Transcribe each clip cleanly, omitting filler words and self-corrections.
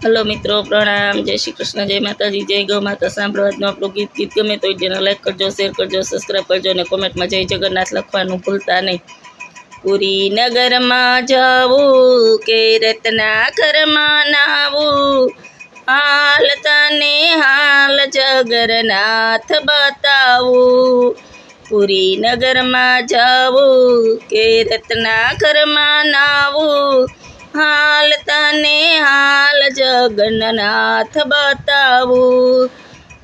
Hello મિત્રો, પ્રણામ, જય શ્રી કૃષ્ણ, જય માતાજી, જય ગૌ માતા. સાંભળો આજનું આપણું ગીત ગમે તો વિડીયોને લાઈક કરજો, શેર કરજો, સબસ્ક્રાઈબ કરજો અને કોમેન્ટમાં જય જગન્નાથ લખવાનું ભૂલતા નહીં. પુરી નગરમાં જવું કે રત્ના ઘરમાં નાવું, હાલ તને હાલ જગન્નાથ બતાવું. પુરી નગરમાં જવું કે રત્ના ઘરમાં નાવું, હાલ તને હાલ જગન્નાથ બતાવું.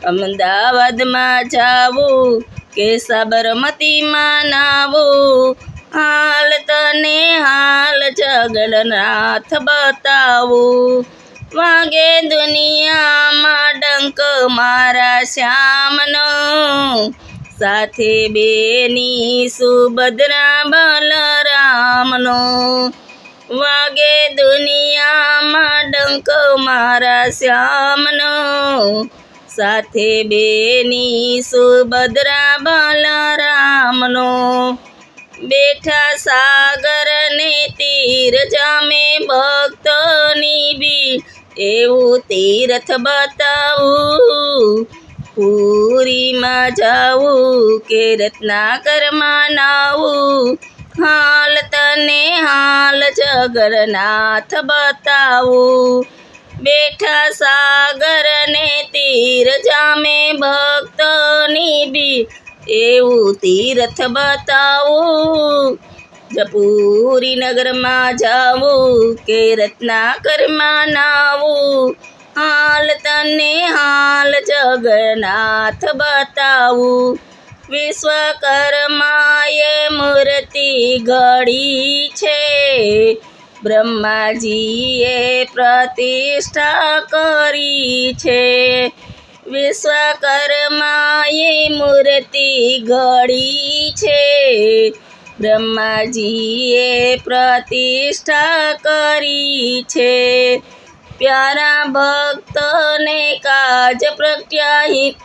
અમદાવાદમાં જાવું કે સાબરમતીમાં નાવું, હાલ તને હાલ જગન્નાથ બતાવું. વાગે દુનિયામાં ડંક મારા શ્યામનો, સાથે બેની સુભદ્રા બલરામનો. વાગે દુનિયામાં ડંક મારા શ્યામનો, સાથે બેની સુભદ્રા બલરામનો. બેઠા સાગર ને તીર જામે ભક્તોની ભીડ, એવું તીર્થ બતાવું. પુરીમાં જાવું કે રત્નાકરમાં નાવું, હાલ તને હાલ જગન્નાથ બતાવું. બેઠા સાગર ને તીર જામે ભક્તોની ભીડ, એવું તીર્થ બતાવું. પુરી નગરમાં જાવું કે રત્નાકરમાં નાવું, હાલ તને હાલ જગન્નાથ બતાવું. વિશ્વકર્માએ મૂર્તિ ઘડી છે, બ્રહ્માજીએ પ્રતિષ્ઠા કરી છે. વિશ્વકર્માએ મૂર્તિ ઘડી છે, બ્રહ્માજીએ પ્રતિષ્ઠા કરી છે. પ્યારા ભક્તોને કાજ પ્રત્યાહિત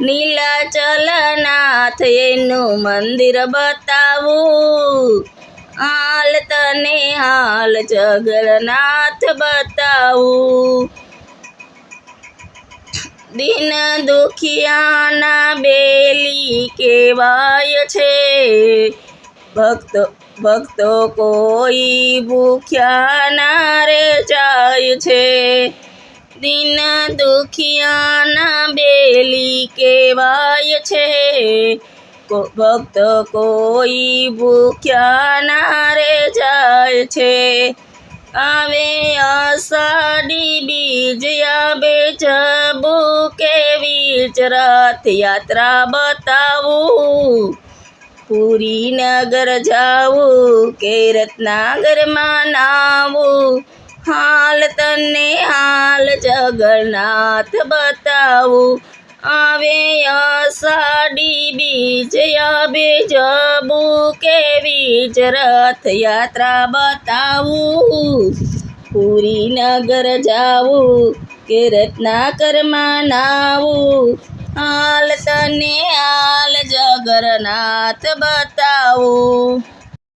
નીલાચલનાથ એનું મંદિર બતાવું, હાલ તને હાલ જગન્નાથ બતાવું. દિન દુખિયાના બેલી કહેવાય છે, ભક્તો કોઈ ભૂખ્યા ના રે જાય છે. દિન દુખિયાના બેલી કહેવાય છે, ભક્ત કોઈ ભૂખ્યા ના રે જાય છે. આવે અષાઢી બીજ, આવે જબુ કે બીજ, રથયાત્રા બતાવું. પુરી નગર જાવું કે રત્નાગરમાં નાવું, હાલ તને હાલ જગન્નાથ બતાવું. આવે અષાઢી બીજ, આવે જબુ કે બીજ, રથયાત્રા બતાવું. પુરી નગર જાવું કે રત્નાકરમાં નાવું, હાલ તને હાલ જગન્નાથ બતાવું.